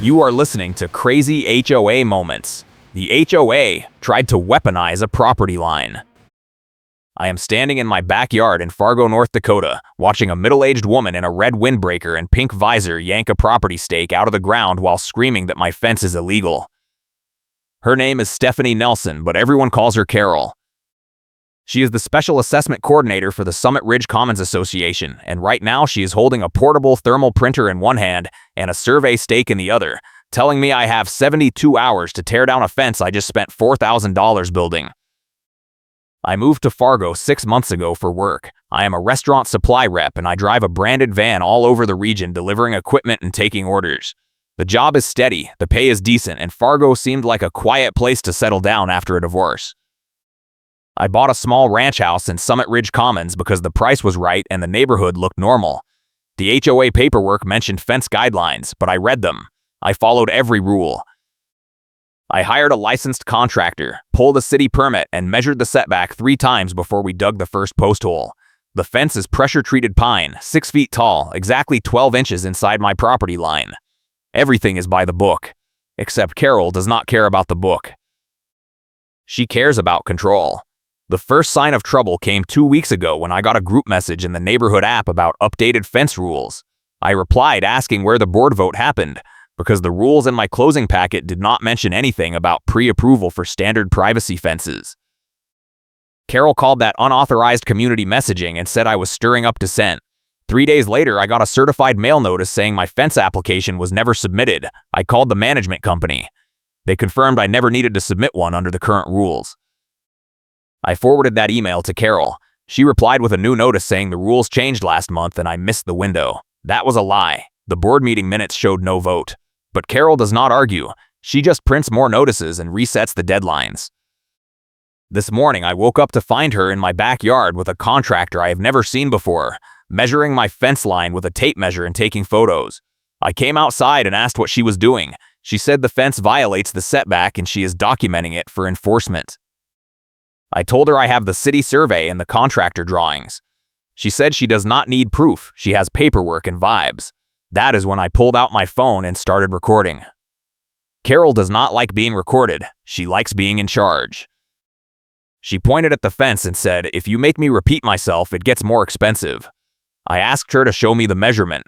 You are listening to Crazy HOA Moments. The HOA tried to weaponize a property line. I am standing in my backyard in Fargo, North Dakota, watching a middle-aged woman in a red windbreaker and pink visor yank a property stake out of the ground while screaming that my fence is illegal. Her name is Stephanie Nelson, but everyone calls her Carol. She is the Special Assessment Coordinator for the Summit Ridge Commons Association, and right now she is holding a portable thermal printer in one hand and a survey stake in the other, telling me I have 72 hours to tear down a fence I just spent $4,000 building. I moved to Fargo 6 months ago for work. I am a restaurant supply rep and I drive a branded van all over the region delivering equipment and taking orders. The job is steady, the pay is decent, and Fargo seemed like a quiet place to settle down after a divorce. I bought a small ranch house in Summit Ridge Commons because the price was right and the neighborhood looked normal. The HOA paperwork mentioned fence guidelines, but I read them. I followed every rule. I hired a licensed contractor, pulled a city permit, and measured the setback 3 times before we dug the first post hole. The fence is pressure-treated pine, 6 feet tall, exactly 12 inches inside my property line. Everything is by the book. Except Carol does not care about the book. She cares about control. The first sign of trouble came 2 weeks ago when I got a group message in the neighborhood app about updated fence rules. I replied asking where the board vote happened, because the rules in my closing packet did not mention anything about pre-approval for standard privacy fences. Carol called that unauthorized community messaging and said I was stirring up dissent. 3 days later, I got a certified mail notice saying my fence application was never submitted. I called the management company. They confirmed I never needed to submit one under the current rules. I forwarded that email to Carol. She replied with a new notice saying the rules changed last month and I missed the window. That was a lie. The board meeting minutes showed no vote. But Carol does not argue. She just prints more notices and resets the deadlines. This morning, I woke up to find her in my backyard with a contractor I have never seen before, measuring my fence line with a tape measure and taking photos. I came outside and asked what she was doing. She said the fence violates the setback and she is documenting it for enforcement. I told her I have the city survey and the contractor drawings. She said she does not need proof, she has paperwork and vibes. That is when I pulled out my phone and started recording. Carol does not like being recorded, she likes being in charge. She pointed at the fence and said, "If you make me repeat myself, it gets more expensive." I asked her to show me the measurement.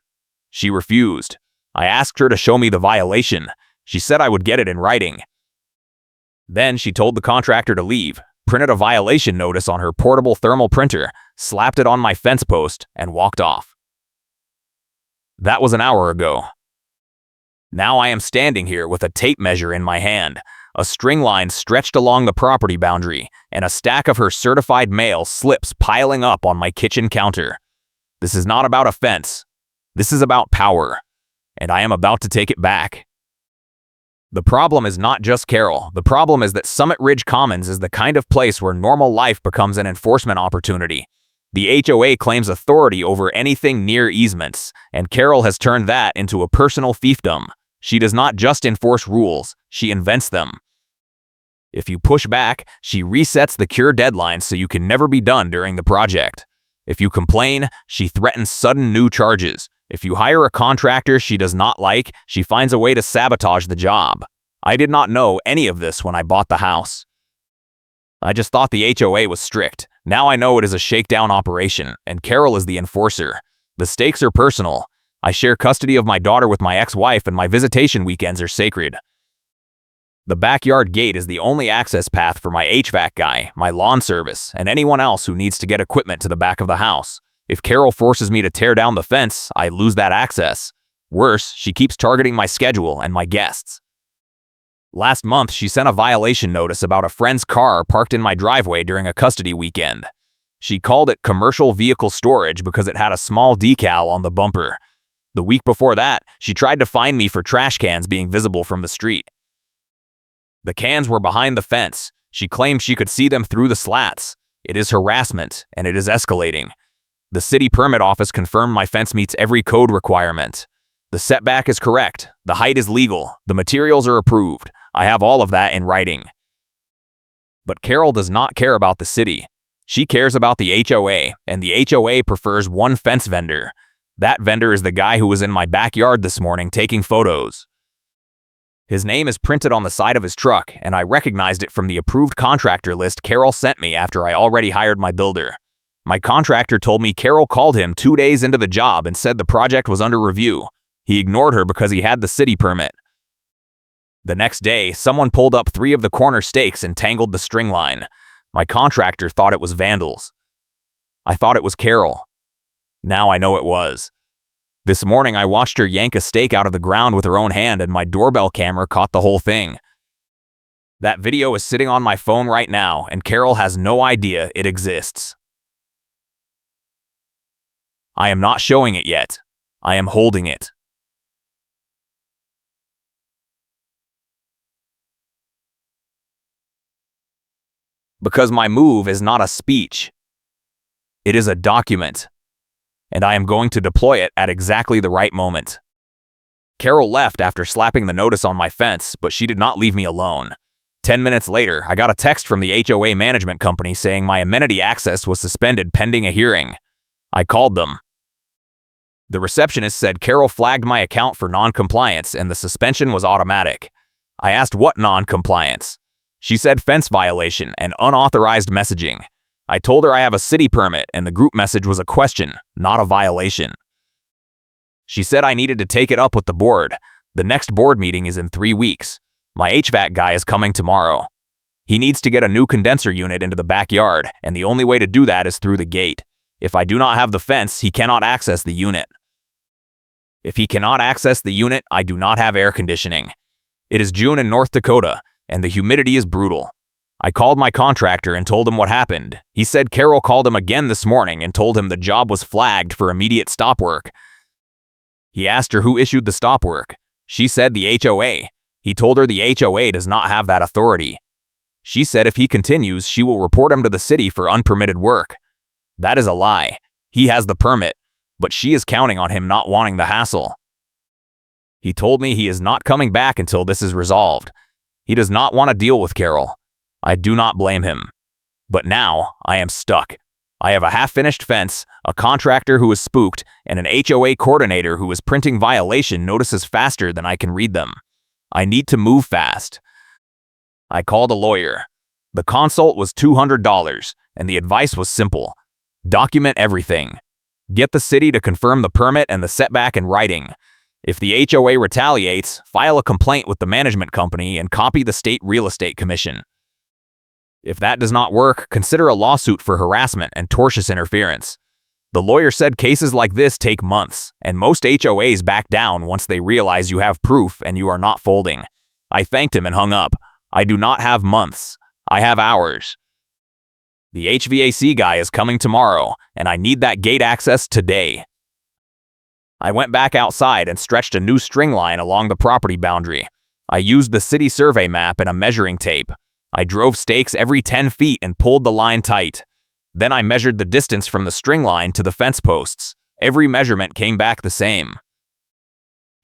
She refused. I asked her to show me the violation. She said I would get it in writing. Then she told the contractor to leave, printed a violation notice on her portable thermal printer, slapped it on my fence post, and walked off. That was an hour ago. Now I am standing here with a tape measure in my hand, a string line stretched along the property boundary, and a stack of her certified mail slips piling up on my kitchen counter. This is not about a fence. This is about power, and I am about to take it back. The problem is not just Carol. The problem is that Summit Ridge Commons is the kind of place where normal life becomes an enforcement opportunity. The HOA claims authority over anything near easements, and Carol has turned that into a personal fiefdom. She does not just enforce rules, she invents them. If you push back, she resets the cure deadline so you can never be done during the project. If you complain, she threatens sudden new charges. If you hire a contractor she does not like, she finds a way to sabotage the job. I did not know any of this when I bought the house. I just thought the HOA was strict. Now I know it is a shakedown operation, and Carol is the enforcer. The stakes are personal. I share custody of my daughter with my ex-wife, and my visitation weekends are sacred. The backyard gate is the only access path for my HVAC guy, my lawn service, and anyone else who needs to get equipment to the back of the house. If Carol forces me to tear down the fence, I lose that access. Worse, she keeps targeting my schedule and my guests. Last month, she sent a violation notice about a friend's car parked in my driveway during a custody weekend. She called it commercial vehicle storage because it had a small decal on the bumper. The week before that, she tried to fine me for trash cans being visible from the street. The cans were behind the fence. She claimed she could see them through the slats. It is harassment, and it is escalating. The city permit office confirmed my fence meets every code requirement. The setback is correct. The height is legal. The materials are approved. I have all of that in writing. But Carol does not care about the city. She cares about the HOA, and the HOA prefers one fence vendor. That vendor is the guy who was in my backyard this morning taking photos. His name is printed on the side of his truck, and I recognized it from the approved contractor list Carol sent me after I already hired my builder. My contractor told me Carol called him 2 days into the job and said the project was under review. He ignored her because he had the city permit. The next day, someone pulled up 3 of the corner stakes and tangled the string line. My contractor thought it was vandals. I thought it was Carol. Now I know it was. This morning I watched her yank a stake out of the ground with her own hand, and my doorbell camera caught the whole thing. That video is sitting on my phone right now, and Carol has no idea it exists. I am not showing it yet. I am holding it. Because my move is not a speech. It is a document. And I am going to deploy it at exactly the right moment. Carol left after slapping the notice on my fence, but she did not leave me alone. 10 minutes later, I got a text from the HOA management company saying my amenity access was suspended pending a hearing. I called them. The receptionist said Carol flagged my account for non-compliance and the suspension was automatic. I asked what non-compliance. She said fence violation and unauthorized messaging. I told her I have a city permit and the group message was a question, not a violation. She said I needed to take it up with the board. The next board meeting is in 3 weeks. My HVAC guy is coming tomorrow. He needs to get a new condenser unit into the backyard, and the only way to do that is through the gate. If I do not have the fence, he cannot access the unit. If he cannot access the unit, I do not have air conditioning. It is June in North Dakota, and the humidity is brutal. I called my contractor and told him what happened. He said Carol called him again this morning and told him the job was flagged for immediate stop work. He asked her who issued the stop work. She said the HOA. He told her the HOA does not have that authority. She said if he continues, she will report him to the city for unpermitted work. That is a lie. He has the permit, but she is counting on him not wanting the hassle. He told me he is not coming back until this is resolved. He does not want to deal with Carol. I do not blame him. But now, I am stuck. I have a half-finished fence, a contractor who is spooked, and an HOA coordinator who is printing violation notices faster than I can read them. I need to move fast. I called a lawyer. The consult was $200, and the advice was simple. Document everything. Get the city to confirm the permit and the setback in writing. If the HOA retaliates, file a complaint with the management company and copy the State Real Estate Commission. If that does not work, consider a lawsuit for harassment and tortious interference. The lawyer said cases like this take months, and most HOAs back down once they realize you have proof and you are not folding. I thanked him and hung up. I do not have months. I have hours. The HVAC guy is coming tomorrow, and I need that gate access today. I went back outside and stretched a new string line along the property boundary. I used the city survey map and a measuring tape. I drove stakes every 10 feet and pulled the line tight. Then I measured the distance from the string line to the fence posts. Every measurement came back the same.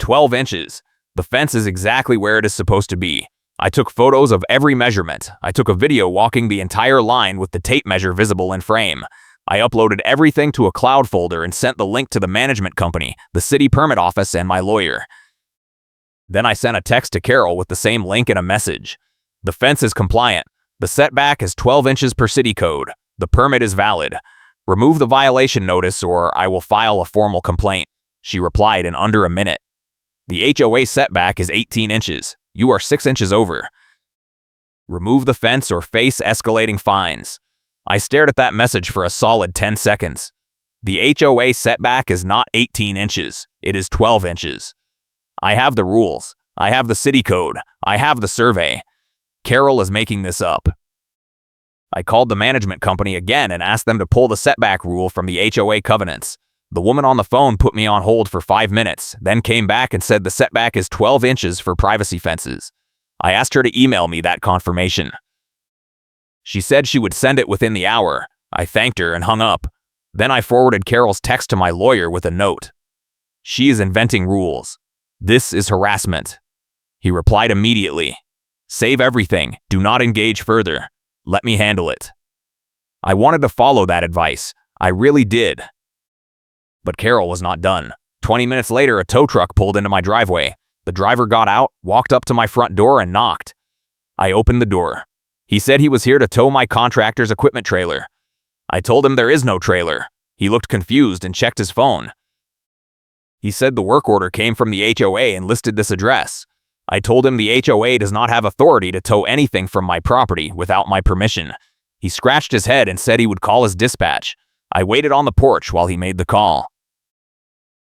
12 inches. The fence is exactly where it is supposed to be. I took photos of every measurement. I took a video walking the entire line with the tape measure visible in frame. I uploaded everything to a cloud folder and sent the link to the management company, the city permit office, and my lawyer. Then I sent a text to Carol with the same link and a message. The fence is compliant. The setback is 12 inches per city code. The permit is valid. Remove the violation notice or I will file a formal complaint. She replied in under a minute. The HOA setback is 18 inches. You are 6 inches over. Remove the fence or face escalating fines. I stared at that message for a solid 10 seconds. The HOA setback is not 18 inches. It is 12 inches. I have the rules. I have the city code. I have the survey. Carol is making this up. I called the management company again and asked them to pull the setback rule from the HOA covenants. The woman on the phone put me on hold for 5 minutes, then came back and said the setback is 12 inches for privacy fences. I asked her to email me that confirmation. She said she would send it within the hour. I thanked her and hung up. Then I forwarded Carol's text to my lawyer with a note. She is inventing rules. This is harassment. He replied immediately. Save everything. Do not engage further. Let me handle it. I wanted to follow that advice. I really did. But Carol was not done. 20 minutes later, a tow truck pulled into my driveway. The driver got out, walked up to my front door and knocked. I opened the door. He said he was here to tow my contractor's equipment trailer. I told him there is no trailer. He looked confused and checked his phone. He said the work order came from the HOA and listed this address. I told him the HOA does not have authority to tow anything from my property without my permission. He scratched his head and said he would call his dispatch. I waited on the porch while he made the call.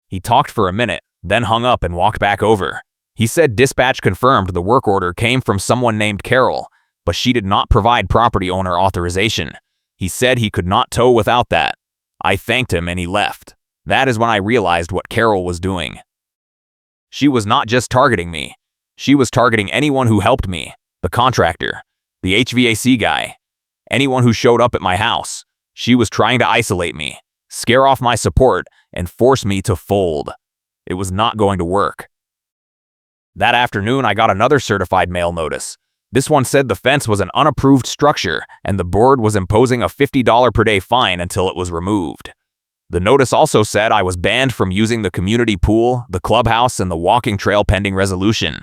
He talked for a minute, then hung up and walked back over. He said dispatch confirmed the work order came from someone named Carol, but she did not provide property owner authorization. He said he could not tow without that. I thanked him and he left. That is when I realized what Carol was doing. She was not just targeting me. She was targeting anyone who helped me, the contractor, the HVAC guy, anyone who showed up at my house. She was trying to isolate me, scare off my support, and force me to fold. It was not going to work. That afternoon, I got another certified mail notice. This one said the fence was an unapproved structure and the board was imposing a $50 per day fine until it was removed. The notice also said I was banned from using the community pool, the clubhouse, and the walking trail pending resolution.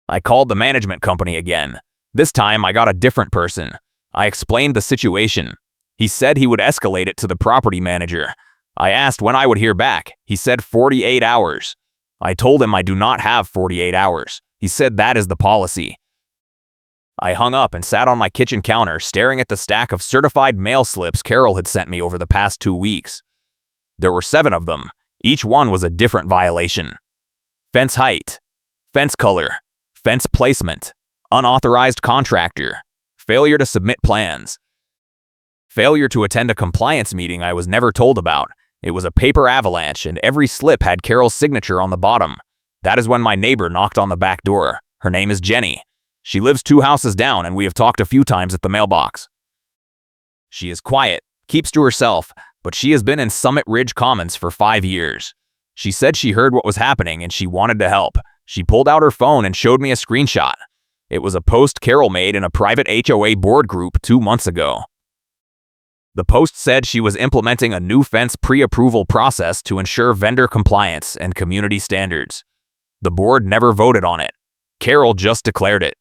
I called the management company again. This time, I got a different person. I explained the situation. He said he would escalate it to the property manager. I asked when I would hear back. He said 48 hours. I told him I do not have 48 hours. He said that is the policy. I hung up and sat on my kitchen counter staring at the stack of certified mail slips Carol had sent me over the past 2 weeks. There were 7 of them. Each one was a different violation. Fence height, fence color, fence placement, unauthorized contractor, failure to submit plans, failure to attend a compliance meeting I was never told about. It was a paper avalanche and every slip had Carol's signature on the bottom. That is when my neighbor knocked on the back door. Her name is Jenny. She lives 2 houses down and we have talked a few times at the mailbox. She is quiet, keeps to herself, but she has been in Summit Ridge Commons for 5 years. She said she heard what was happening and she wanted to help. She pulled out her phone and showed me a screenshot. It was a post Carol made in a private HOA board group 2 months ago. The post said she was implementing a new fence pre-approval process to ensure vendor compliance and community standards. The board never voted on it. Carol just declared it.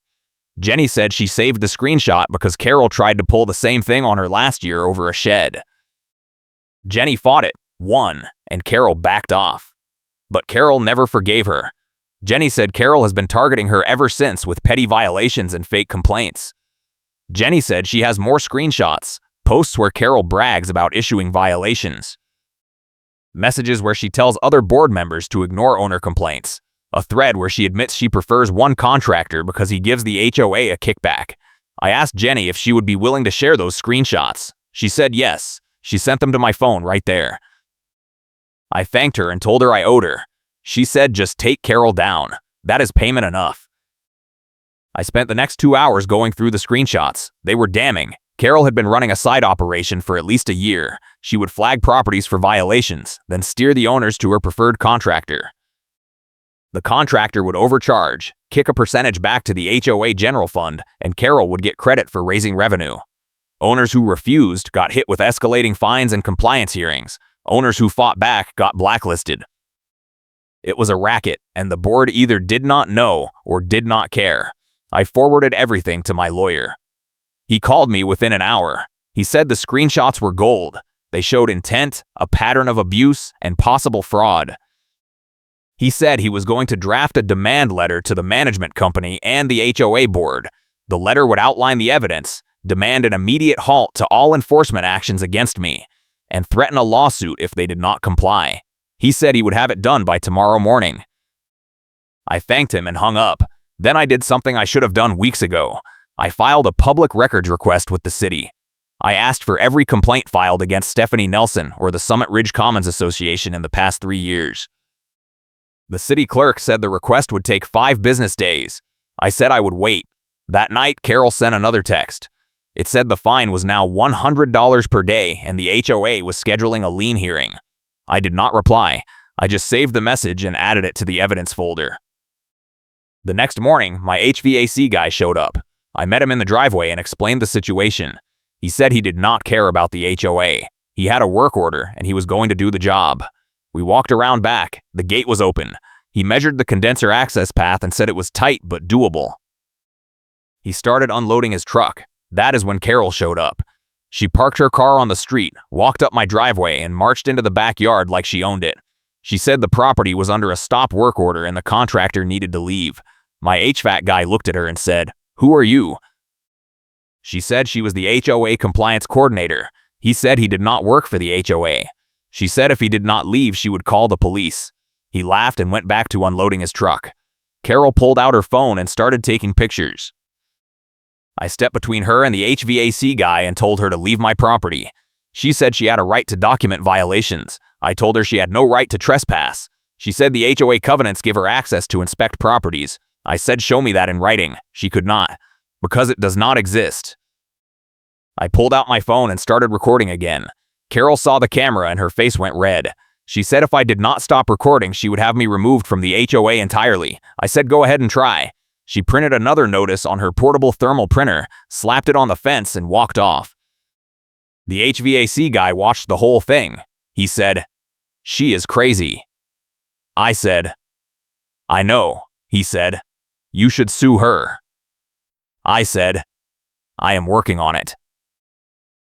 Jenny said she saved the screenshot because Carol tried to pull the same thing on her last year over a shed. Jenny fought it, won, and Carol backed off. But Carol never forgave her. Jenny said Carol has been targeting her ever since with petty violations and fake complaints. Jenny said she has more screenshots, posts where Carol brags about issuing violations, messages where she tells other board members to ignore owner complaints, a thread where she admits she prefers one contractor because he gives the HOA a kickback. I asked Jenny if she would be willing to share those screenshots. She said yes. She sent them to my phone right there. I thanked her and told her I owed her. She said just take Carol down. That is payment enough. I spent the next 2 hours going through the screenshots. They were damning. Carol had been running a side operation for at least a year. She would flag properties for violations, then steer the owners to her preferred contractor. The contractor would overcharge, kick a percentage back to the HOA general fund, and Carol would get credit for raising revenue. Owners who refused got hit with escalating fines and compliance hearings. Owners who fought back got blacklisted. It was a racket, and the board either did not know or did not care. I forwarded everything to my lawyer. He called me within an hour. He said the screenshots were gold. They showed intent, a pattern of abuse, and possible fraud. He said he was going to draft a demand letter to the management company and the HOA board. The letter would outline the evidence, demand an immediate halt to all enforcement actions against me, and threaten a lawsuit if they did not comply. He said he would have it done by tomorrow morning. I thanked him and hung up. Then I did something I should have done weeks ago. I filed a public records request with the city. I asked for every complaint filed against Stephanie Nelson or the Summit Ridge Commons Association in the past 3 years. The city clerk said the request would take 5 business days. I said I would wait. That night, Carol sent another text. It said the fine was now $100 per day and the HOA was scheduling a lien hearing. I did not reply. I just saved the message and added it to the evidence folder. The next morning, my HVAC guy showed up. I met him in the driveway and explained the situation. He said he did not care about the HOA. He had a work order and he was going to do the job. We walked around back. The gate was open. He measured the condenser access path and said it was tight but doable. He started unloading his truck. That is when Carol showed up. She parked her car on the street, walked up my driveway, and marched into the backyard like she owned it. She said the property was under a stop work order and the contractor needed to leave. My HVAC guy looked at her and said, "Who are you?" She said she was the HOA compliance coordinator. He said he did not work for the HOA. She said if he did not leave, she would call the police. He laughed and went back to unloading his truck. Carol pulled out her phone and started taking pictures. I stepped between her and the HVAC guy and told her to leave my property. She said she had a right to document violations. I told her she had no right to trespass. She said the HOA covenants give her access to inspect properties. I said show me that in writing. She could not, because it does not exist. I pulled out my phone and started recording again. Carol saw the camera and her face went red. She said if I did not stop recording, she would have me removed from the HOA entirely. I said go ahead and try. She printed another notice on her portable thermal printer, slapped it on the fence, and walked off. The HVAC guy watched the whole thing. He said, "She is crazy." I said, "I know." He said, "You should sue her." I said, "I am working on it."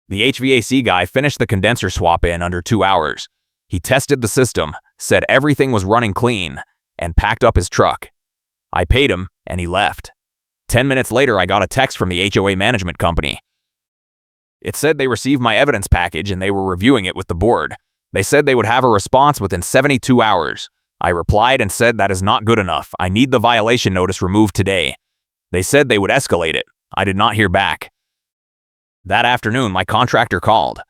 The HVAC guy finished the condenser swap in under 2 hours. He tested the system, said everything was running clean, and packed up his truck. I paid him, and he left. 10 minutes later, I got a text from the HOA management company. It said they received my evidence package and they were reviewing it with the board. They said they would have a response within 72 hours. I replied and said that is not good enough. I need the violation notice removed today. They said they would escalate it. I did not hear back. That afternoon, my contractor called.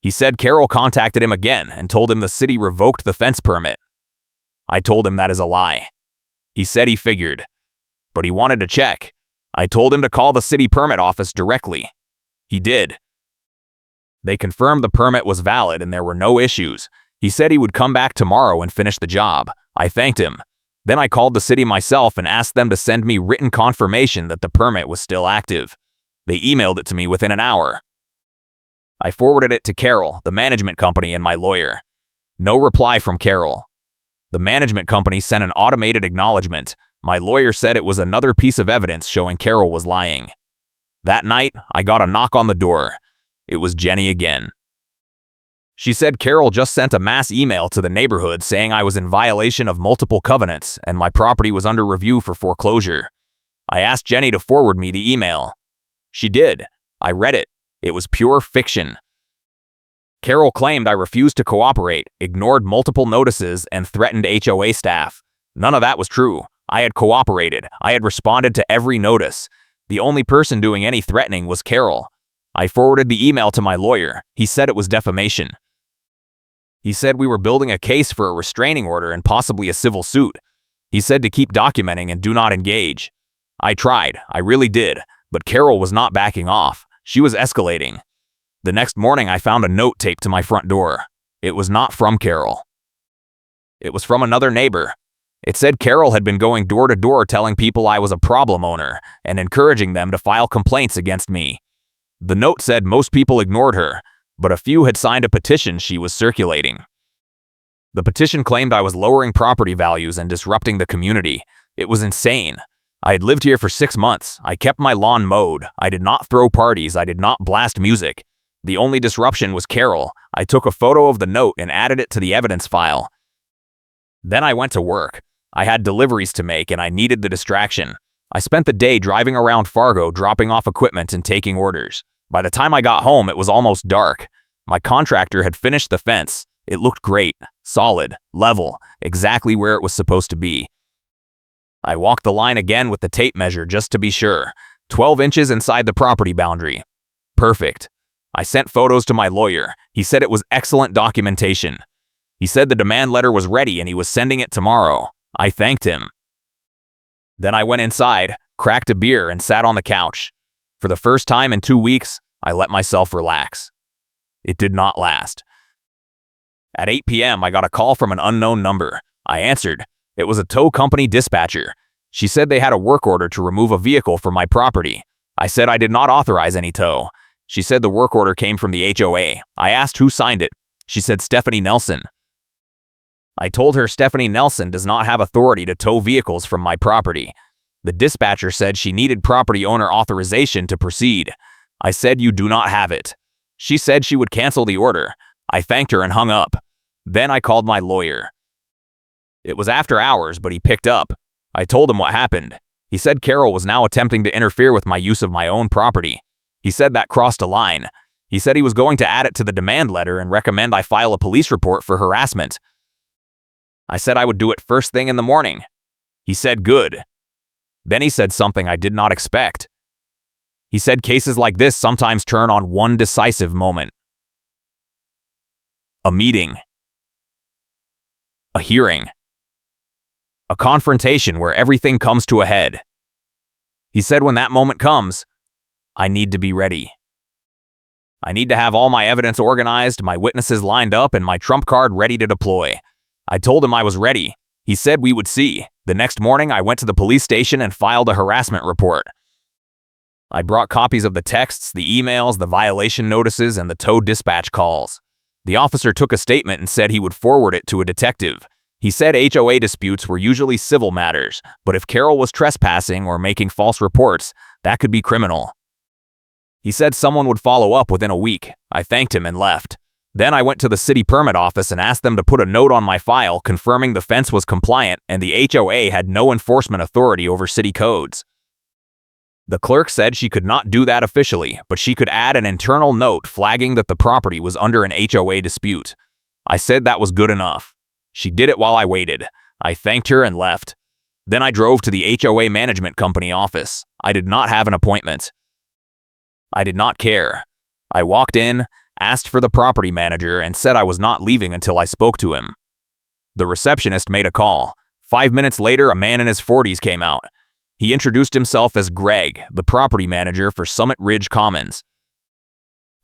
He said Carol contacted him again and told him the city revoked the fence permit. I told him that is a lie. He said he figured, but he wanted to check. I told him to call the city permit office directly. He did. They confirmed the permit was valid and there were no issues. He said he would come back tomorrow and finish the job. I thanked him. Then I called the city myself and asked them to send me written confirmation that the permit was still active. They emailed it to me within an hour. I forwarded it to Carol, the management company, and my lawyer. No reply from Carol. The management company sent an automated acknowledgement. My lawyer said it was another piece of evidence showing Carol was lying. That night, I got a knock on the door. It was Jenny again. She said Carol just sent a mass email to the neighborhood saying I was in violation of multiple covenants and my property was under review for foreclosure. I asked Jenny to forward me the email. She did. I read it. It was pure fiction. Carol claimed I refused to cooperate, ignored multiple notices, and threatened HOA staff. None of that was true. I had cooperated. I had responded to every notice. The only person doing any threatening was Carol. I forwarded the email to my lawyer. He said it was defamation. He said we were building a case for a restraining order and possibly a civil suit. He said to keep documenting and do not engage. I tried. I really did. But Carol was not backing off. She was escalating. The next morning, I found a note taped to my front door. It was not from Carol. It was from another neighbor. It said Carol had been going door to door telling people I was a problem owner and encouraging them to file complaints against me. The note said most people ignored her, but a few had signed a petition she was circulating. The petition claimed I was lowering property values and disrupting the community. It was insane. I had lived here for 6 months. I kept my lawn mowed. I did not throw parties. I did not blast music. The only disruption was Carol. I took a photo of the note and added it to the evidence file. Then I went to work. I had deliveries to make and I needed the distraction. I spent the day driving around Fargo, dropping off equipment and taking orders. By the time I got home, it was almost dark. My contractor had finished the fence. It looked great, solid, level, exactly where it was supposed to be. I walked the line again with the tape measure just to be sure. 12 inches inside the property boundary. Perfect. I sent photos to my lawyer. He said it was excellent documentation. He said the demand letter was ready and he was sending it tomorrow. I thanked him. Then I went inside, cracked a beer, and sat on the couch. For the first time in 2 weeks, I let myself relax. It did not last. At 8 p.m., I got a call from an unknown number. I answered. It was a tow company dispatcher. She said they had a work order to remove a vehicle from my property. I said I did not authorize any tow. She said the work order came from the HOA. I asked who signed it. She said Stephanie Nelson. I told her Stephanie Nelson does not have authority to tow vehicles from my property. The dispatcher said she needed property owner authorization to proceed. I said you do not have it. She said she would cancel the order. I thanked her and hung up. Then I called my lawyer. It was after hours, but he picked up. I told him what happened. He said Carol was now attempting to interfere with my use of my own property. He said that crossed a line. He said he was going to add it to the demand letter and recommend I file a police report for harassment. I said I would do it first thing in the morning. He said good. Then he said something I did not expect. He said cases like this sometimes turn on one decisive moment. A meeting. A hearing. A confrontation where everything comes to a head. He said when that moment comes, I need to be ready. I need to have all my evidence organized, my witnesses lined up, and my trump card ready to deploy. I told him I was ready. He said we would see. The next morning, I went to the police station and filed a harassment report. I brought copies of the texts, the emails, the violation notices, and the tow dispatch calls. The officer took a statement and said he would forward it to a detective. He said HOA disputes were usually civil matters, but if Carol was trespassing or making false reports, that could be criminal. He said someone would follow up within a week. I thanked him and left. Then I went to the city permit office and asked them to put a note on my file confirming the fence was compliant and the HOA had no enforcement authority over city codes. The clerk said she could not do that officially, but she could add an internal note flagging that the property was under an HOA dispute. I said that was good enough. She did it while I waited. I thanked her and left. Then I drove to the HOA management company office. I did not have an appointment. I did not care. I walked in, asked for the property manager, and said I was not leaving until I spoke to him. The receptionist made a call. 5 minutes later, a man in his 40s came out. He introduced himself as Greg, the property manager for Summit Ridge Commons.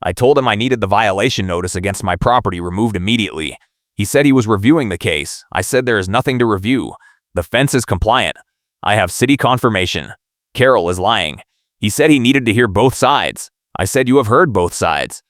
I told him I needed the violation notice against my property removed immediately. He said he was reviewing the case. I said there is nothing to review. The fence is compliant. I have city confirmation. Carol is lying. He said he needed to hear both sides. I said you have heard both sides.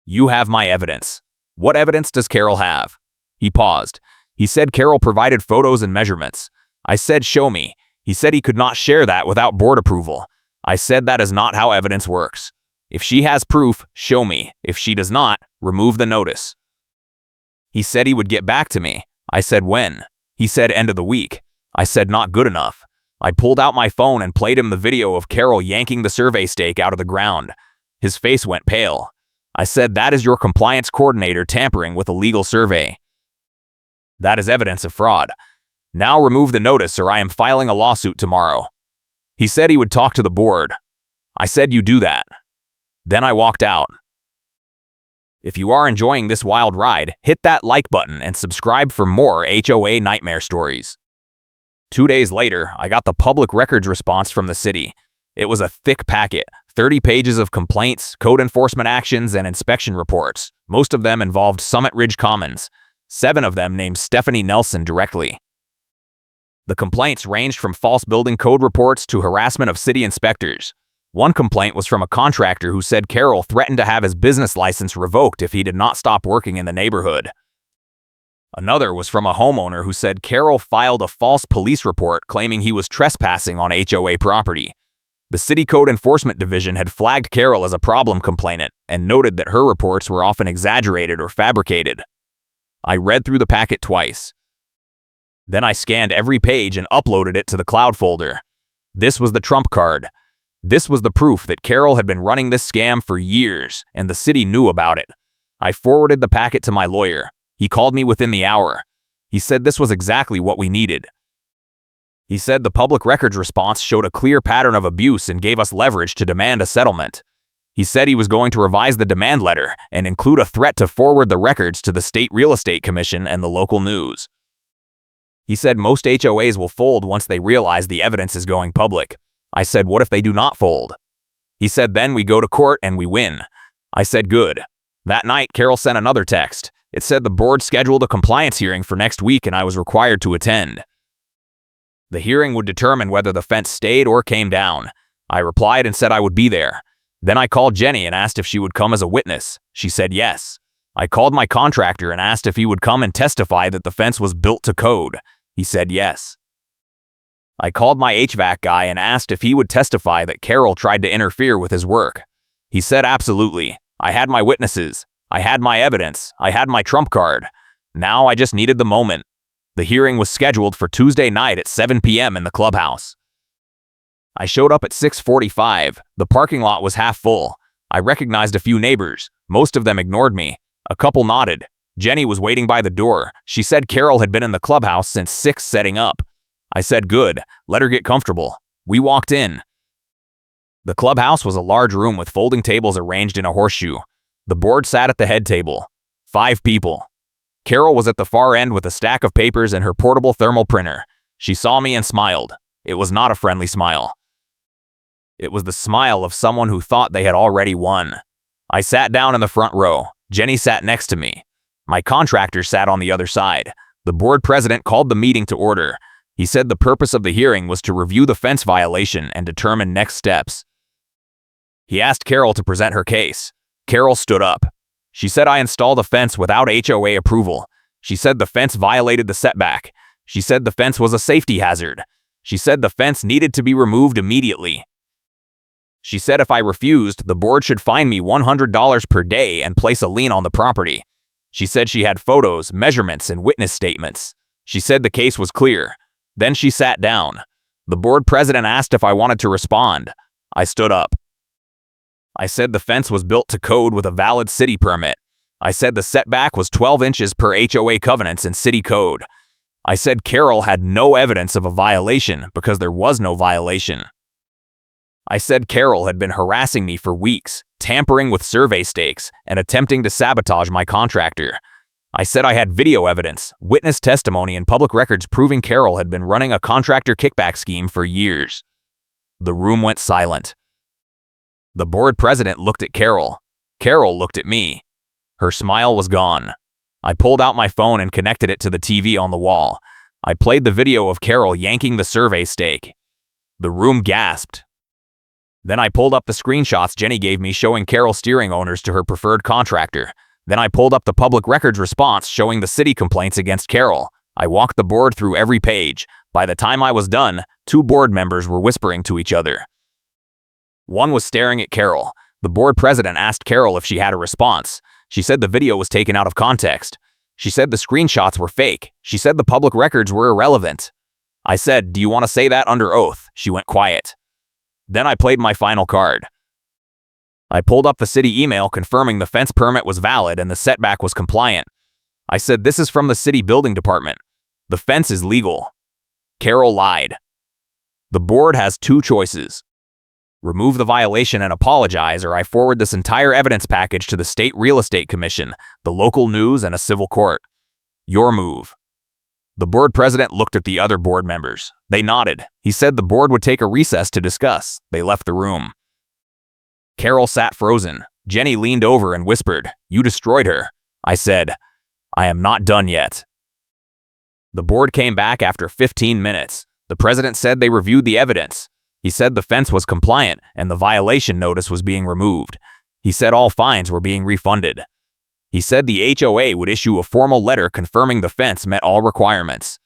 You have my evidence. What evidence does Carol have? He paused. He said Carol provided photos and measurements. I said show me. He said he could not share that without board approval. I said that is not how evidence works. If she has proof, show me. If she does not, remove the notice. He said he would get back to me. I said when? He said end of the week. I said not good enough. I pulled out my phone and played him the video of Carol yanking the survey stake out of the ground. His face went pale. I said that is your compliance coordinator tampering with a legal survey. That is evidence of fraud. Now remove the notice or I am filing a lawsuit tomorrow. He said he would talk to the board. I said you do that. Then I walked out. If you are enjoying this wild ride, hit that like button and subscribe for more HOA nightmare stories. 2 days later, I got the public records response from the city. It was a thick packet, 30 pages of complaints, code enforcement actions, and inspection reports. Most of them involved Summit Ridge Commons. 7 of them named Stephanie Nelson directly. The complaints ranged from false building code reports to harassment of city inspectors. One complaint was from a contractor who said Carol threatened to have his business license revoked if he did not stop working in the neighborhood. Another was from a homeowner who said Carol filed a false police report claiming he was trespassing on HOA property. The City Code Enforcement Division had flagged Carol as a problem complainant and noted that her reports were often exaggerated or fabricated. I read through the packet twice. Then I scanned every page and uploaded it to the cloud folder. This was the trump card. This was the proof that Carol had been running this scam for years, and the city knew about it. I forwarded the packet to my lawyer. He called me within the hour. He said this was exactly what we needed. He said the public records response showed a clear pattern of abuse and gave us leverage to demand a settlement. He said he was going to revise the demand letter and include a threat to forward the records to the State Real Estate Commission and the local news. He said most HOAs will fold once they realize the evidence is going public. I said, what if they do not fold? He said, then we go to court and we win. I said, good. That night, Carol sent another text. It said the board scheduled a compliance hearing for next week and I was required to attend. The hearing would determine whether the fence stayed or came down. I replied and said I would be there. Then I called Jenny and asked if she would come as a witness. She said yes. I called my contractor and asked if he would come and testify that the fence was built to code. He said yes. I called my HVAC guy and asked if he would testify that Carol tried to interfere with his work. He said absolutely. I had my witnesses. I had my evidence. I had my trump card. Now I just needed the moment. The hearing was scheduled for Tuesday night at 7 p.m. in the clubhouse. I showed up at 6:45. The parking lot was half full. I recognized a few neighbors. Most of them ignored me. A couple nodded. Jenny was waiting by the door. She said Carol had been in the clubhouse since 6 setting up. I said good. Let her get comfortable. We walked in. The clubhouse was a large room with folding tables arranged in a horseshoe. The board sat at the head table. 5 people. Carol was at the far end with a stack of papers and her portable thermal printer. She saw me and smiled. It was not a friendly smile. It was the smile of someone who thought they had already won. I sat down in the front row. Jenny sat next to me. My contractor sat on the other side. The board president called the meeting to order. He said the purpose of the hearing was to review the fence violation and determine next steps. He asked Carol to present her case. Carol stood up. She said I installed a fence without HOA approval. She said the fence violated the setback. She said the fence was a safety hazard. She said the fence needed to be removed immediately. She said if I refused, the board should fine me $100 per day and place a lien on the property. She said she had photos, measurements, and witness statements. She said the case was clear. Then she sat down. The board president asked if I wanted to respond. I stood up. I said the fence was built to code with a valid city permit. I said the setback was 12 inches per HOA covenants and city code. I said Carol had no evidence of a violation because there was no violation. I said Carol had been harassing me for weeks, tampering with survey stakes, and attempting to sabotage my contractor. I said I had video evidence, witness testimony, and public records proving Carol had been running a contractor kickback scheme for years. The room went silent. The board president looked at Carol. Carol looked at me. Her smile was gone. I pulled out my phone and connected it to the TV on the wall. I played the video of Carol yanking the survey stake. The room gasped. Then I pulled up the screenshots Jenny gave me showing Carol steering owners to her preferred contractor. Then I pulled up the public records response showing the city complaints against Carol. I walked the board through every page. By the time I was done, 2 board members were whispering to each other. One was staring at Carol. The board president asked Carol if she had a response. She said the video was taken out of context. She said the screenshots were fake. She said the public records were irrelevant. I said, "Do you want to say that under oath?" She went quiet. Then I played my final card. I pulled up the city email confirming the fence permit was valid and the setback was compliant. I said, "This is from the city building department. The fence is legal." Carol lied. The board has 2 choices. Remove the violation and apologize, or I forward this entire evidence package to the State Real Estate Commission, the local news, and a civil court. Your move. The board president looked at the other board members. They nodded. He said the board would take a recess to discuss. They left the room. Carol sat frozen. Jenny leaned over and whispered, "You destroyed her." I said, "I am not done yet." The board came back after 15 minutes. The president said they reviewed the evidence. He said the fence was compliant and the violation notice was being removed. He said all fines were being refunded. He said the HOA would issue a formal letter confirming the fence met all requirements.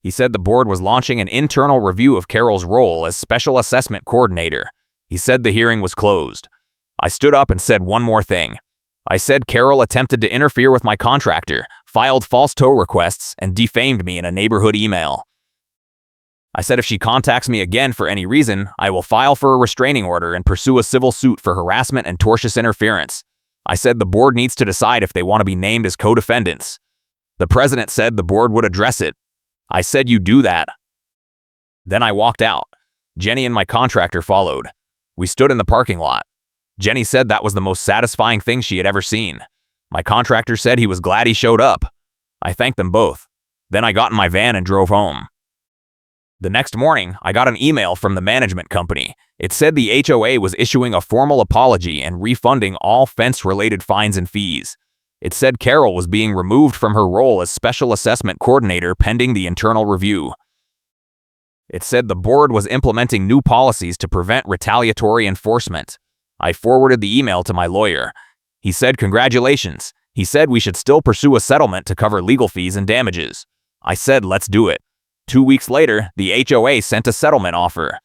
He said the board was launching an internal review of Carol's role as special assessment coordinator. He said the hearing was closed. I stood up and said one more thing. I said Carol attempted to interfere with my contractor, filed false tow requests, and defamed me in a neighborhood email. I said if she contacts me again for any reason, I will file for a restraining order and pursue a civil suit for harassment and tortious interference. I said the board needs to decide if they want to be named as co-defendants. The president said the board would address it. I said you do that. Then I walked out. Jenny and my contractor followed. We stood in the parking lot. Jenny said that was the most satisfying thing she had ever seen. My contractor said he was glad he showed up. I thanked them both. Then I got in my van and drove home. The next morning, I got an email from the management company. It said the HOA was issuing a formal apology and refunding all fence-related fines and fees. It said Carol was being removed from her role as special assessment coordinator pending the internal review. It said the board was implementing new policies to prevent retaliatory enforcement. I forwarded the email to my lawyer. He said congratulations. He said we should still pursue a settlement to cover legal fees and damages. I said let's do it. 2 weeks later, the HOA sent a settlement offer.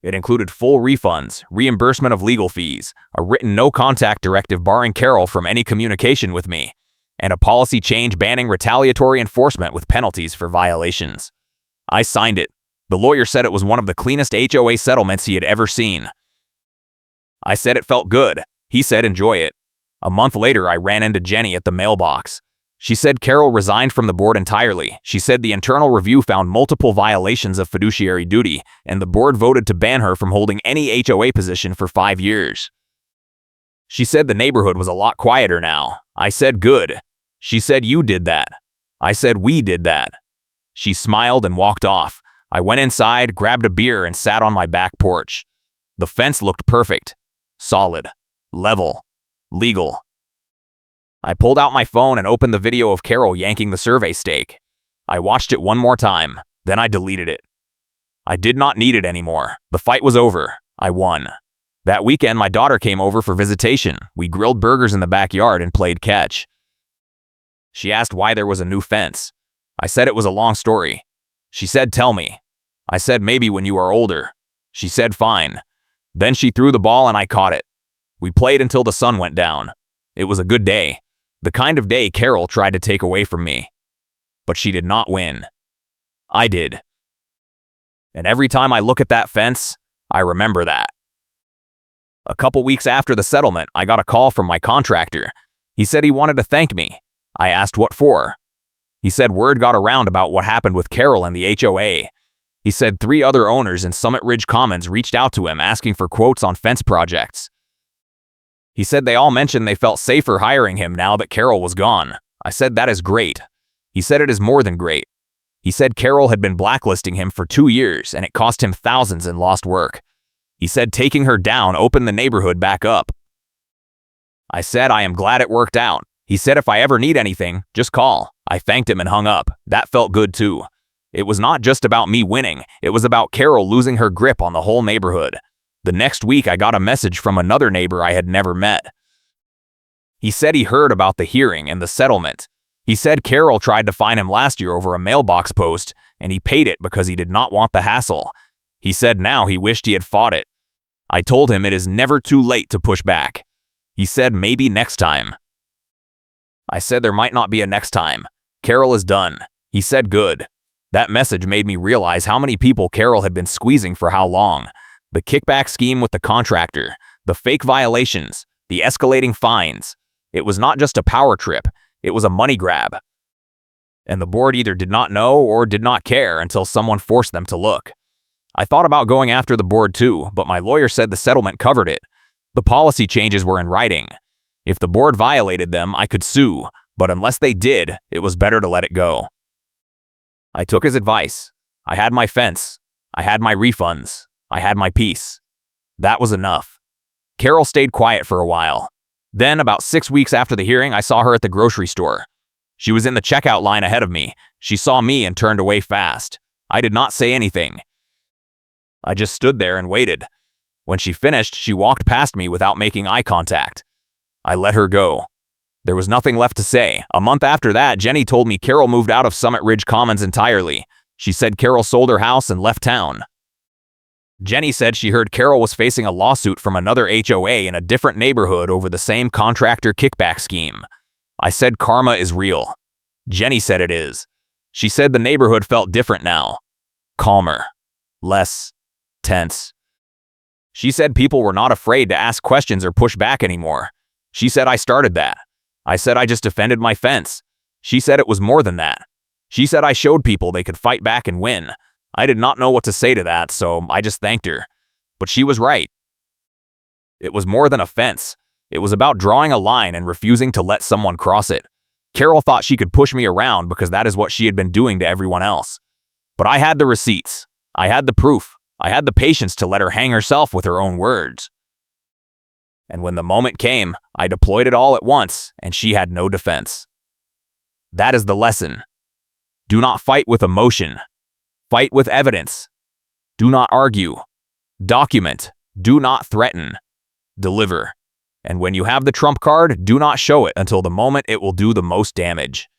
It included full refunds, reimbursement of legal fees, a written no-contact directive barring Carol from any communication with me, and a policy change banning retaliatory enforcement with penalties for violations. I signed it. The lawyer said it was one of the cleanest HOA settlements he had ever seen. I said it felt good. He said enjoy it. A month later, I ran into Jenny at the mailbox. She said Carol resigned from the board entirely. She said the internal review found multiple violations of fiduciary duty, and the board voted to ban her from holding any HOA position for 5 years. She said the neighborhood was a lot quieter now. I said good. She said you did that. I said we did that. She smiled and walked off. I went inside, grabbed a beer, and sat on my back porch. The fence looked perfect. Solid. Level. Legal. I pulled out my phone and opened the video of Carol yanking the survey stake. I watched it one more time, then I deleted it. I did not need it anymore. The fight was over. I won. That weekend, my daughter came over for visitation. We grilled burgers in the backyard and played catch. She asked why there was a new fence. I said it was a long story. She said, tell me. I said, maybe when you are older. She said, fine. Then she threw the ball and I caught it. We played until the sun went down. It was a good day. The kind of day Carol tried to take away from me. But she did not win. I did. And every time I look at that fence, I remember that. A couple weeks after the settlement, I got a call from my contractor. He said he wanted to thank me. I asked what for. He said word got around about what happened with Carol and the HOA. He said 3 other owners in Summit Ridge Commons reached out to him asking for quotes on fence projects. He said they all mentioned they felt safer hiring him now that Carol was gone. I said that is great. He said it is more than great. He said Carol had been blacklisting him for 2 years and it cost him thousands in lost work. He said taking her down opened the neighborhood back up. I said I am glad it worked out. He said if I ever need anything, just call. I thanked him and hung up. That felt good too. It was not just about me winning. It was about Carol losing her grip on the whole neighborhood. The next week, I got a message from another neighbor I had never met. He said he heard about the hearing and the settlement. He said Carol tried to fine him last year over a mailbox post, and he paid it because he did not want the hassle. He said now he wished he had fought it. I told him it is never too late to push back. He said maybe next time. I said there might not be a next time. Carol is done. He said good. That message made me realize how many people Carol had been squeezing for how long. The kickback scheme with the contractor, the fake violations, the escalating fines. It was not just a power trip, it was a money grab. And the board either did not know or did not care until someone forced them to look. I thought about going after the board too, but my lawyer said the settlement covered it. The policy changes were in writing. If the board violated them, I could sue, but unless they did, it was better to let it go. I took his advice. I had my fence. I had my refunds. I had my peace. That was enough. Carol stayed quiet for a while. Then, about 6 weeks after the hearing, I saw her at the grocery store. She was in the checkout line ahead of me. She saw me and turned away fast. I did not say anything. I just stood there and waited. When she finished, she walked past me without making eye contact. I let her go. There was nothing left to say. A month after that, Jenny told me Carol moved out of Summit Ridge Commons entirely. She said Carol sold her house and left town. Jenny said she heard Carol was facing a lawsuit from another HOA in a different neighborhood over the same contractor kickback scheme. I said karma is real. Jenny said it is. She said the neighborhood felt different now. Calmer. Less tense. She said people were not afraid to ask questions or push back anymore. She said I started that. I said I just defended my fence. She said it was more than that. She said I showed people they could fight back and win. I did not know what to say to that, so I just thanked her. But she was right. It was more than a fence. It was about drawing a line and refusing to let someone cross it. Carol thought she could push me around because that is what she had been doing to everyone else. But I had the receipts. I had the proof. I had the patience to let her hang herself with her own words. And when the moment came, I deployed it all at once, and she had no defense. That is the lesson. Do not fight with emotion. Fight with evidence. Do not argue. Document. Do not threaten. Deliver. And when you have the trump card, do not show it until the moment it will do the most damage.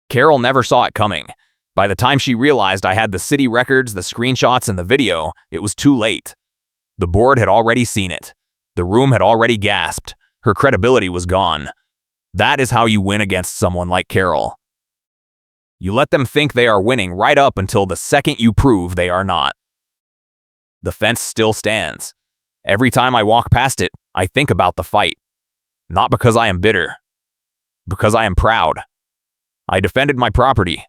Carol never saw it coming. By the time she realized I had the city records, the screenshots, and the video, it was too late. The board had already seen it. The room had already gasped. Her credibility was gone. That is how you win against someone like Carol. You let them think they are winning right up until the second you prove they are not. The fence still stands. Every time I walk past it, I think about the fight. Not because I am bitter. Because I am proud. I defended my property.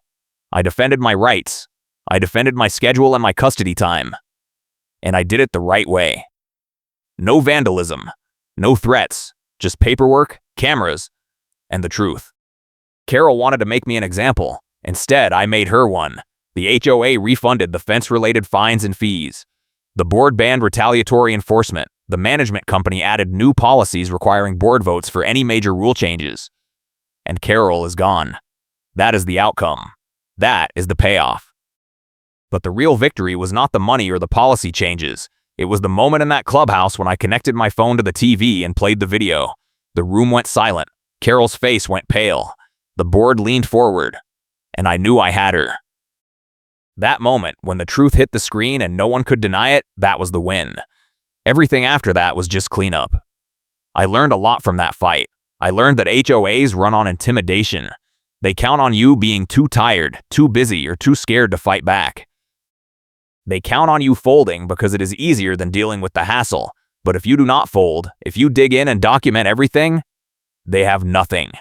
I defended my rights. I defended my schedule and my custody time. And I did it the right way. No vandalism. No threats. Just paperwork, cameras, and the truth. Carol wanted to make me an example. Instead, I made her one. The HOA refunded the fence-related fines and fees. The board banned retaliatory enforcement. The management company added new policies requiring board votes for any major rule changes. And Carol is gone. That is the outcome. That is the payoff. But the real victory was not the money or the policy changes. It was the moment in that clubhouse when I connected my phone to the TV and played the video. The room went silent. Carol's face went pale. The board leaned forward. And I knew I had her. That moment, when the truth hit the screen and no one could deny it, that was the win. Everything after that was just cleanup. I learned a lot from that fight. I learned that HOAs run on intimidation. They count on you being too tired, too busy, or too scared to fight back. They count on you folding because it is easier than dealing with the hassle. But if you do not fold, if you dig in and document everything, they have nothing.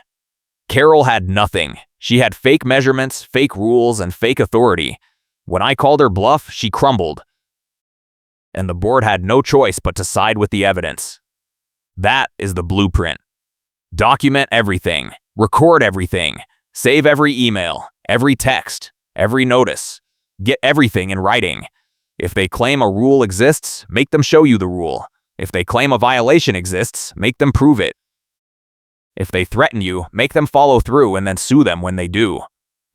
Carol had nothing. She had fake measurements, fake rules, and fake authority. When I called her bluff, she crumbled. And the board had no choice but to side with the evidence. That is the blueprint. Document everything. Record everything. Save every email, every text, every notice. Get everything in writing. If they claim a rule exists, make them show you the rule. If they claim a violation exists, make them prove it. If they threaten you, make them follow through and then sue them when they do.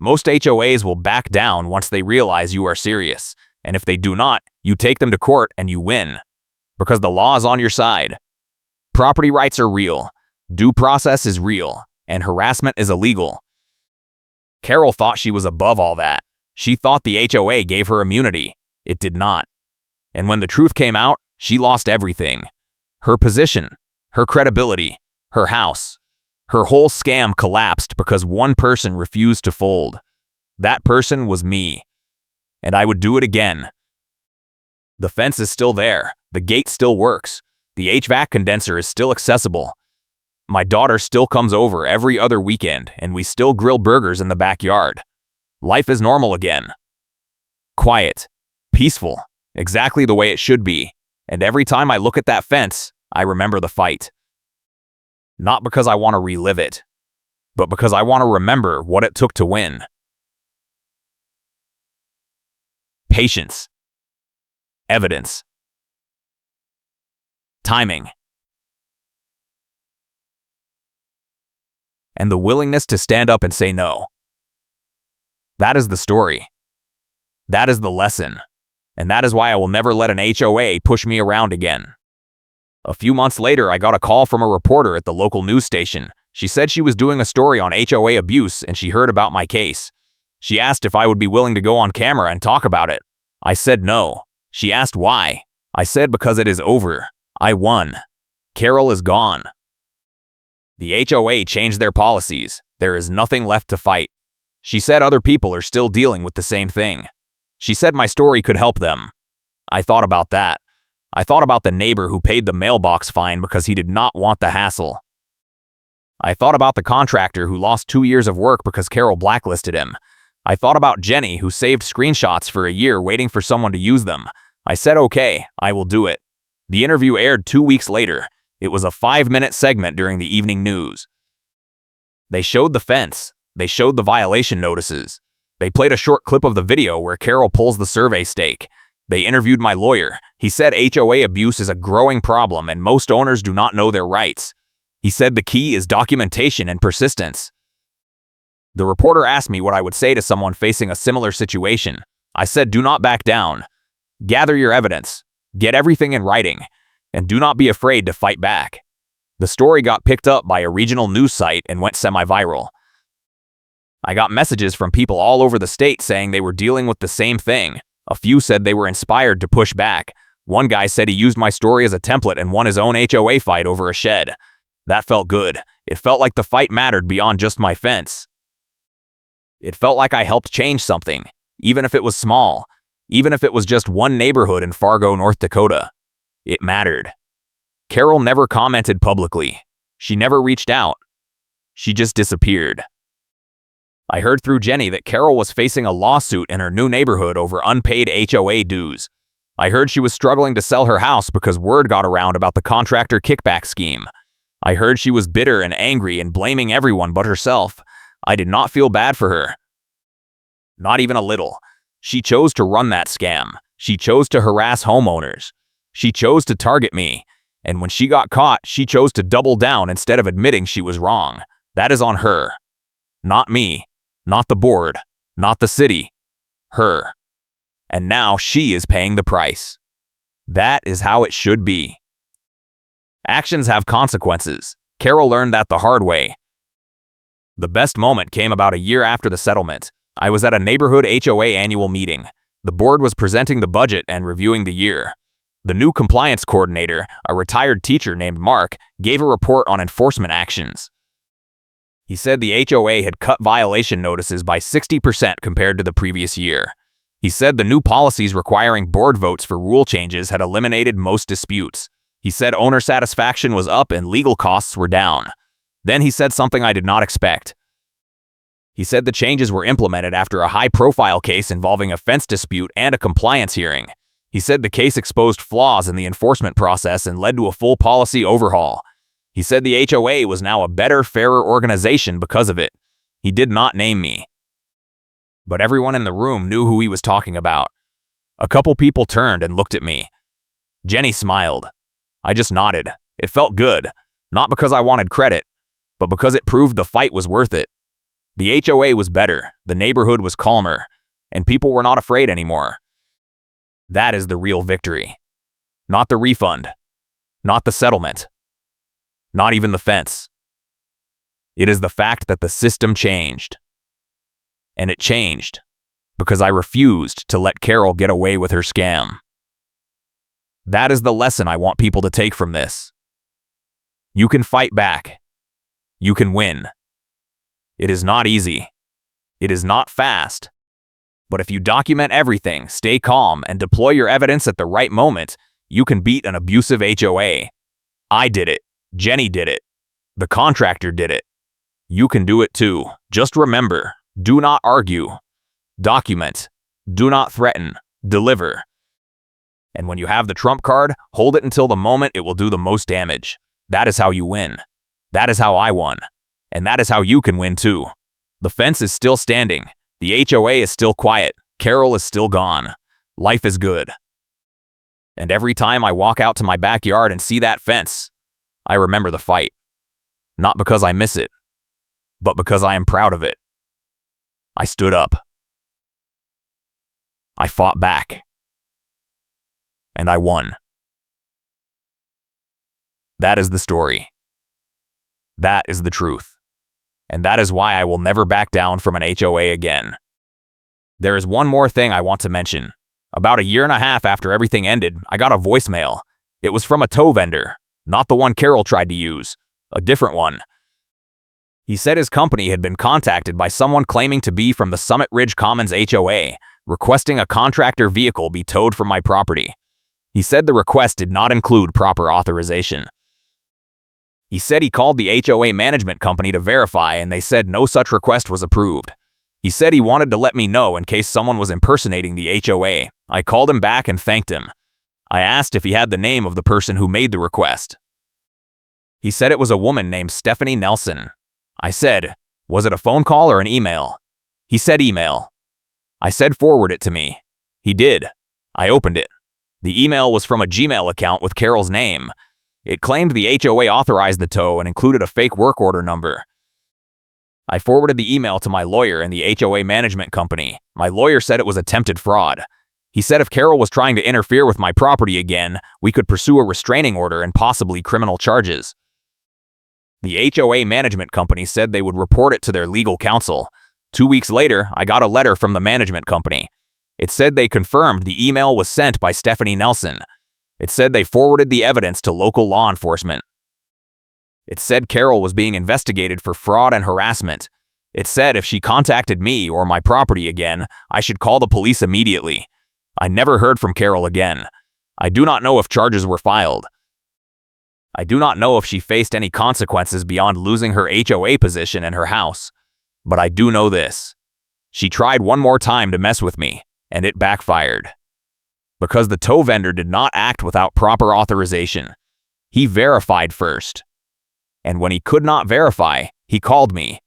Most HOAs will back down once they realize you are serious. And if they do not, you take them to court and you win. Because the law is on your side. Property rights are real. Due process is real. And harassment is illegal. Carol thought she was above all that. She thought the HOA gave her immunity. It did not. And when the truth came out, she lost everything. Her position, her credibility, her house. Her whole scam collapsed because one person refused to fold. That person was me. And I would do it again. The fence is still there. The gate still works. The HVAC condenser is still accessible. My daughter still comes over every other weekend, and we still grill burgers in the backyard. Life is normal again. Quiet. Peaceful. Exactly the way it should be. And every time I look at that fence, I remember the fight. Not because I want to relive it, but because I want to remember what it took to win. Patience. Evidence. Timing. And the willingness to stand up and say no. That is the story. That is the lesson. And that is why I will never let an HOA push me around again. A few months later, I got a call from a reporter at the local news station. She said she was doing a story on HOA abuse and she heard about my case. She asked if I would be willing to go on camera and talk about it. I said no. She asked why. I said because it is over. I won. Carol is gone. The HOA changed their policies. There is nothing left to fight. She said other people are still dealing with the same thing. She said my story could help them. I thought about that. I thought about the neighbor who paid the mailbox fine because he did not want the hassle. I thought about the contractor who lost 2 years of work because Carol blacklisted him. I thought about Jenny who saved screenshots for a year waiting for someone to use them. I said, okay, I will do it. The interview aired 2 weeks later. It was a 5-minute segment during the evening news. They showed the fence. They showed the violation notices. They played a short clip of the video where Carol pulls the survey stake. They interviewed my lawyer. He said HOA abuse is a growing problem and most owners do not know their rights. He said the key is documentation and persistence. The reporter asked me what I would say to someone facing a similar situation. I said, do not back down. Gather your evidence. Get everything in writing. And do not be afraid to fight back. The story got picked up by a regional news site and went semi-viral. I got messages from people all over the state saying they were dealing with the same thing. A few said they were inspired to push back. One guy said he used my story as a template and won his own HOA fight over a shed. That felt good. It felt like the fight mattered beyond just my fence. It felt like I helped change something, even if it was small, even if it was just one neighborhood in Fargo, North Dakota. It mattered. Carol never commented publicly. She never reached out. She just disappeared. I heard through Jenny that Carol was facing a lawsuit in her new neighborhood over unpaid HOA dues. I heard she was struggling to sell her house because word got around about the contractor kickback scheme. I heard she was bitter and angry and blaming everyone but herself. I did not feel bad for her. Not even a little. She chose to run that scam. She chose to harass homeowners. She chose to target me. And when she got caught, she chose to double down instead of admitting she was wrong. That is on her. Not me. Not the board. Not the city. Her. And now she is paying the price. That is how it should be. Actions have consequences. Carol learned that the hard way. The best moment came about a year after the settlement. I was at a neighborhood HOA annual meeting. The board was presenting the budget and reviewing the year. The new compliance coordinator, a retired teacher named Mark, gave a report on enforcement actions. He said the HOA had cut violation notices by 60% compared to the previous year. He said the new policies requiring board votes for rule changes had eliminated most disputes. He said owner satisfaction was up and legal costs were down. Then he said something I did not expect. He said the changes were implemented after a high-profile case involving a fence dispute and a compliance hearing. He said the case exposed flaws in the enforcement process and led to a full policy overhaul. He said the HOA was now a better, fairer organization because of it. He did not name me. But everyone in the room knew who he was talking about. A couple people turned and looked at me. Jenny smiled. I just nodded. It felt good, not because I wanted credit, but because it proved the fight was worth it. The HOA was better, the neighborhood was calmer, and people were not afraid anymore. That is the real victory. Not the refund. Not the settlement. Not even the fence. It is the fact that the system changed. And it changed because I refused to let Carol get away with her scam. That is the lesson I want people to take from this. You can fight back. You can win. It is not easy. It is not fast. But if you document everything, stay calm, and deploy your evidence at the right moment, you can beat an abusive HOA. I did it. Jenny did it. The contractor did it. You can do it too. Just remember, do not argue. Document. Do not threaten. Deliver. And when you have the trump card, hold it until the moment it will do the most damage. That is how you win. That is how I won. And that is how you can win too. The fence is still standing. The HOA is still quiet. Carol is still gone. Life is good. And every time I walk out to my backyard and see that fence, I remember the fight. Not because I miss it, but because I am proud of it. I stood up. I fought back. And I won. That is the story. That is the truth. And that is why I will never back down from an HOA again. There is one more thing I want to mention. About a year and a half after everything ended, I got a voicemail. It was from a tow vendor, not the one Carol tried to use, a different one. He said his company had been contacted by someone claiming to be from the Summit Ridge Commons HOA, requesting a contractor vehicle be towed from my property. He said the request did not include proper authorization. He said he called the HOA management company to verify, and they said no such request was approved. He said he wanted to let me know in case someone was impersonating the HOA. I called him back and thanked him. I asked if he had the name of the person who made the request. He said it was a woman named Stephanie Nelson. I said, was it a phone call or an email? He said email. I said forward it to me. He did. I opened it. The email was from a Gmail account with Carol's name. It claimed the HOA authorized the tow and included a fake work order number. I forwarded the email to my lawyer and the HOA management company. My lawyer said it was attempted fraud. He said if Carol was trying to interfere with my property again, we could pursue a restraining order and possibly criminal charges. The HOA management company said they would report it to their legal counsel. 2 weeks later, I got a letter from the management company. It said they confirmed the email was sent by Stephanie Nelson. It said they forwarded the evidence to local law enforcement. It said Carol was being investigated for fraud and harassment. It said if she contacted me or my property again, I should call the police immediately. I never heard from Carol again. I do not know if charges were filed. I do not know if she faced any consequences beyond losing her HOA position and her house. But I do know this. She tried one more time to mess with me, and it backfired. Because the tow vendor did not act without proper authorization. He verified first. And when he could not verify, he called me.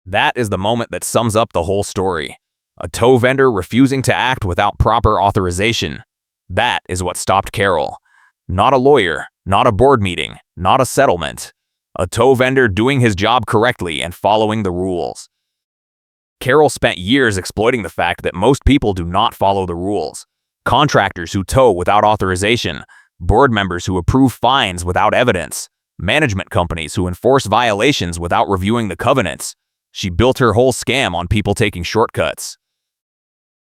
That is the moment that sums up the whole story. A tow vendor refusing to act without proper authorization. That is what stopped Carol. Not a lawyer, not a board meeting, not a settlement. A tow vendor doing his job correctly and following the rules. Carol spent years exploiting the fact that most people do not follow the rules. Contractors who tow without authorization, board members who approve fines without evidence, management companies who enforce violations without reviewing the covenants. She built her whole scam on people taking shortcuts.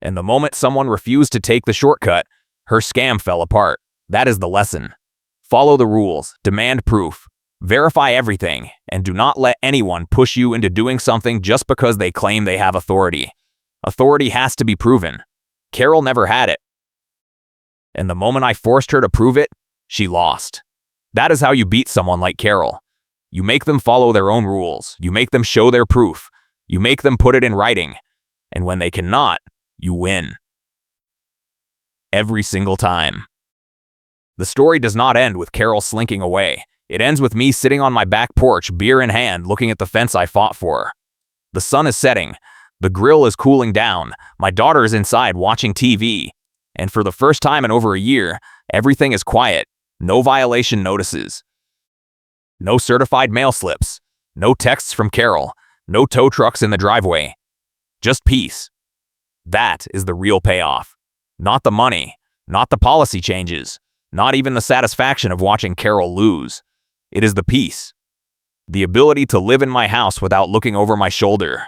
And the moment someone refused to take the shortcut, her scam fell apart. That is the lesson. Follow the rules, demand proof, verify everything, and do not let anyone push you into doing something just because they claim they have authority. Authority has to be proven. Carol never had it. And the moment I forced her to prove it, she lost. That is how you beat someone like Carol. You make them follow their own rules. You make them show their proof. You make them put it in writing. And when they cannot, you win. Every single time. The story does not end with Carol slinking away. It ends with me sitting on my back porch, beer in hand, looking at the fence I fought for. The sun is setting. The grill is cooling down. My daughter is inside watching TV. And for the first time in over a year, everything is quiet. No violation notices. No certified mail slips. No texts from Carol. No tow trucks in the driveway. Just peace. That is the real payoff. Not the money. Not the policy changes. Not even the satisfaction of watching Carol lose. It is the peace. The ability to live in my house without looking over my shoulder.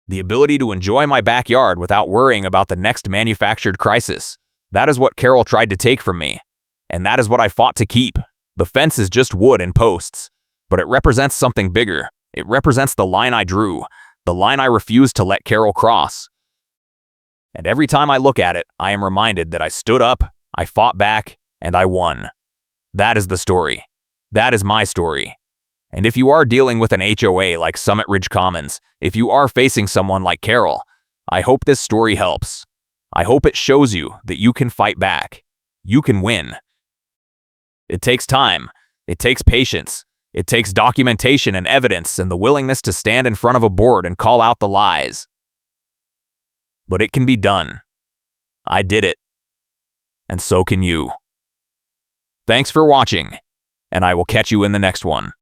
The ability to enjoy my backyard without worrying about the next manufactured crisis. That is what Carol tried to take from me. And that is what I fought to keep. The fence is just wood and posts. But it represents something bigger. It represents the line I drew. The line I refused to let Carol cross. And every time I look at it, I am reminded that I stood up, I fought back, and I won. That is the story. That is my story. And if you are dealing with an HOA like Summit Ridge Commons, if you are facing someone like Carol, I hope this story helps. I hope it shows you that you can fight back. You can win. It takes time. It takes patience. It takes documentation and evidence and the willingness to stand in front of a board and call out the lies. But it can be done. I did it. And so can you. Thanks for watching, and I will catch you in the next one.